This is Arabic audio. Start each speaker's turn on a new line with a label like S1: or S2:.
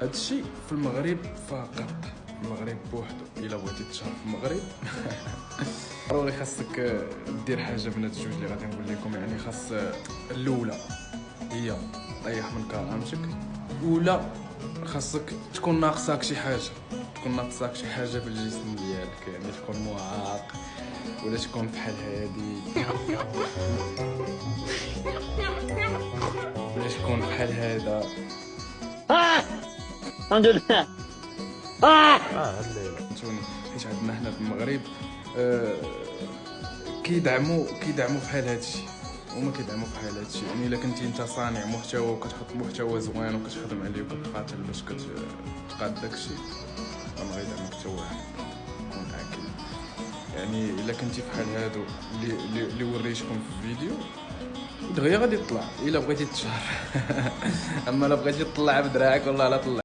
S1: هادشي في المغرب فقط، في المغرب بوحدو. الا بغيتي تشهر في المغرب ضروري خاصك دير حاجه من هاد الجوج اللي غادي نقول لكم. يعني خاص الاولى هي طيح من كرامتك، ولا خاصك تكون ناقصاك شي حاجه، تكون ناقصاك شي حاجه في الجسم ديالك، يعني تكون معاق ولا تكون بحال هادي ولا تكون بحال هذا.
S2: الحمد لله.
S1: فهمتوني؟ حيت عندنا حنا في المغرب كيدعموا بحال هادشي، هما كيدعموا بحال هادشي. يعني الا كنتي انت صانع محتوى وكتحط محتوى زوين وكتخدم عليه وكتقاتل باش كتقاد داكشي، راه غيدعمك حتى واحد. كون عاقل. يعني الا كنتي بحال هادو اللي وريتكم في الفيديو دغيا غادي تطلع الا بغيتي تشهر اما الا بغيتي تطلع بدراعك والله لا طلع.